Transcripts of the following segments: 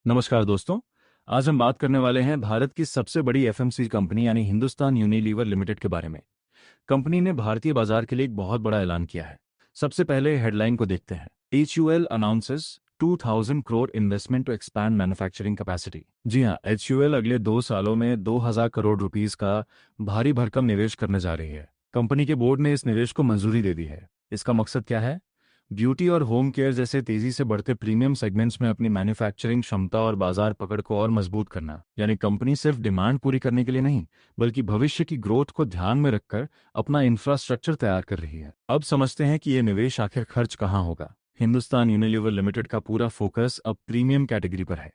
नमस्कार दोस्तों। आज हम बात करने वाले हैं भारत की सबसे बड़ी एफएमसीजी कंपनी यानी हिंदुस्तान यूनिलीवर लिमिटेड के बारे में। कंपनी ने भारतीय बाजार के लिए एक बहुत बड़ा ऐलान किया है। सबसे पहले हेडलाइन को देखते हैं। HUL announces 2000 crore investment to expand manufacturing capacity. जी हाँ, HUL अगले 2 सालों में 2000 करोड़ रुपीस का भारी भरकम निवेश करने जा रही है। कंपनी के बोर्ड ने इस निवेश को मंजूरी दे दी है। इसका मकसद क्या है? ब्यूटी और होम केयर जैसे तेजी से बढ़ते प्रीमियम सेगमेंट्स में अपनी मैन्युफैक्चरिंग क्षमता और बाजार पकड़ को और मजबूत करना। यानी कंपनी सिर्फ डिमांड पूरी करने के लिए नहीं, बल्कि भविष्य की ग्रोथ को ध्यान में रखकर अपना इंफ्रास्ट्रक्चर तैयार कर रही है। अब समझते हैं कि ये निवेश आखिर खर्च कहाँ होगा। हिंदुस्तान यूनिलीवर लिमिटेड का पूरा फोकस अब प्रीमियम कैटेगरी पर है,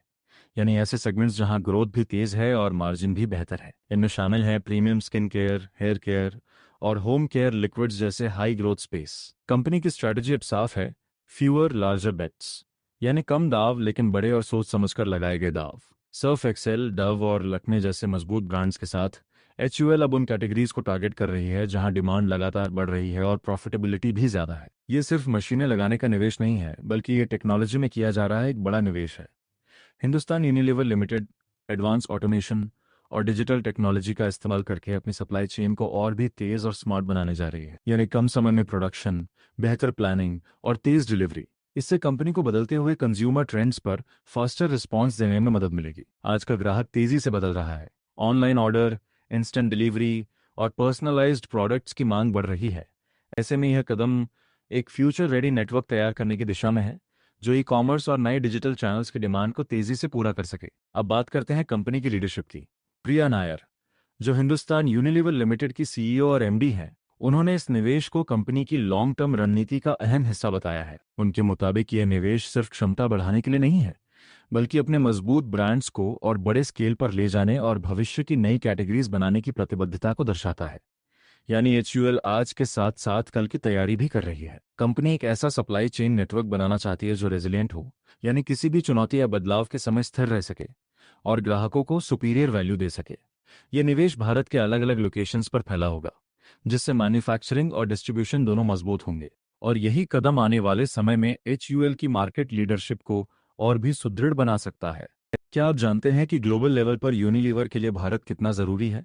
यानी ऐसे सेगमेंट्स जहां ग्रोथ भी तेज है और मार्जिन भी बेहतर है। इनमें शामिल है premium skin care, hair care और होम केयर लिक्विड्स जैसे हाई ग्रोथ स्पेस। कंपनी की स्ट्रैटेजी अब साफ है, फ्यूअर लार्जर बेट्स, यानी कम दाव लेकिन बड़े और सोच समझकर लगाए गए दाव। सर्फ एक्सेल, डव और लक्मे जैसे मजबूत ब्रांड्स के साथ HUL अब उन कैटेगरीज को टारगेट कर रही है जहां डिमांड लगातार बढ़ रही है और प्रॉफिटेबिलिटी भी ज्यादा है। ये सिर्फ मशीनें लगाने का निवेश नहीं है, बल्कि ये टेक्नोलॉजी में किया जा रहा है एक बड़ा निवेश है। Hindustan Unilever limited advance automation और डिजिटल टेक्नोलॉजी का इस्तेमाल करके अपनी सप्लाई चेन को और भी तेज और स्मार्ट बनाने जा रही है। यानी कम समय में प्रोडक्शन, बेहतर प्लानिंग और तेज डिलीवरी। इससे कंपनी को बदलते हुए कंज्यूमर ट्रेंड्स पर फास्टर रिस्पॉन्स देने में मदद मिलेगी। आज का ग्राहक तेजी से बदल रहा है। ऑनलाइन ऑर्डर, इंस्टेंट डिलीवरी और पर्सनलाइज्ड प्रोडक्ट्स की मांग बढ़ रही है। ऐसे में यह कदम एक फ्यूचर रेडी नेटवर्क तैयार करने की दिशा में है, जो ई कॉमर्स और नए डिजिटल चैनल्स की डिमांड को तेजी से पूरा कर सके। अब बात करते हैं कंपनी की लीडरशिप की। प्रिया नायर, जो हिंदुस्तान यूनिलीवर लिमिटेड की CEO और MD हैं, उन्होंने इस निवेश को कंपनी की लॉन्ग टर्म रणनीति का अहम हिस्सा बताया है। उनके मुताबिक यह निवेश सिर्फ क्षमता बढ़ाने के लिए नहीं है, बल्कि अपने मजबूत ब्रांड्स को और बड़े स्केल पर ले जाने और भविष्य की नई कैटेगरीज बनाने की प्रतिबद्धता को दर्शाता है। यानी HUL आज के साथ साथ कल की तैयारी भी कर रही है। कंपनी एक ऐसा सप्लाई चेन नेटवर्क बनाना चाहती है जो रेजिलिएंट हो, यानी किसी भी चुनौती या बदलाव के समय स्थिर रह सके और ग्राहकों को सुपीरियर वैल्यू दे सके। ये निवेश भारत के अलग अलग लोकेशंस पर फैला होगा, जिससे मैन्युफैक्चरिंग और डिस्ट्रीब्यूशन दोनों मजबूत होंगे। और यही कदम आने वाले समय में HUL की मार्केट लीडरशिप को और भी सुदृढ़ बना सकता है। क्या आप जानते हैं कि ग्लोबल लेवल पर यूनिलीवर के लिए भारत कितना जरूरी है?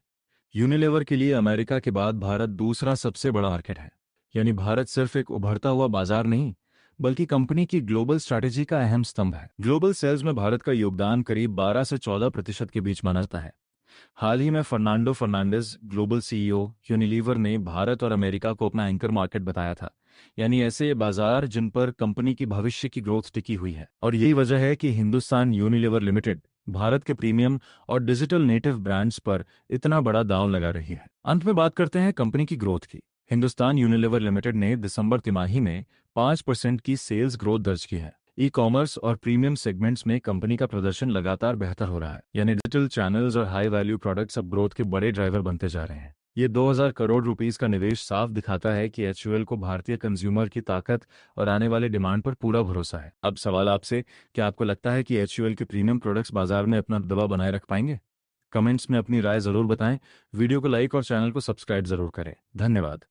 यूनिलीवर के लिए अमेरिका के बाद भारत दूसरा सबसे बड़ा मार्केट है। यानी भारत सिर्फ एक उभरता हुआ बाजार नहीं, बल्कि कंपनी की ग्लोबल स्ट्रैटेजी का अहम स्तंभ है। ग्लोबल सेल्स में भारत का योगदान करीब 12 से 14% के बीच माना जाता है। हाल ही में Fernando Fernandes, global CEO Unilever ने भारत और अमेरिका को अपना एंकर मार्केट बताया था, यानी ऐसे बाजार जिन पर कंपनी की भविष्य की ग्रोथ टिकी हुई है। और यही वजह है कि हिंदुस्तान यूनिलीवर लिमिटेड भारत के प्रीमियम और डिजिटल नेटिव ब्रांड्स पर इतना बड़ा दांव लगा रही है। अंत में बात करते हैं कंपनी की ग्रोथ की। हिंदुस्तान यूनिलीवर लिमिटेड ने दिसंबर तिमाही में 5% की सेल्स ग्रोथ दर्ज की है। ई कॉमर्स और प्रीमियम सेगमेंट्स में कंपनी का प्रदर्शन लगातार बेहतर हो रहा है, यानी डिजिटल चैनल्स और हाई वैल्यू प्रोडक्ट्स अब ग्रोथ के बड़े ड्राइवर बनते जा रहे हैं। ये 2000 करोड़ रुपीस का निवेश साफ दिखाता है कि HUL को भारतीय कंज्यूमर की ताकत और आने वाले डिमांड पर पूरा भरोसा है। अब सवाल आपसे, क्या आपको लगता है कि HUL के प्रीमियम प्रोडक्ट्स बाजार में अपना दबा बनाए रख पाएंगे? कमेंट्स में अपनी राय जरूर बताएं। वीडियो को लाइक और चैनल को सब्सक्राइब जरूर करें। धन्यवाद।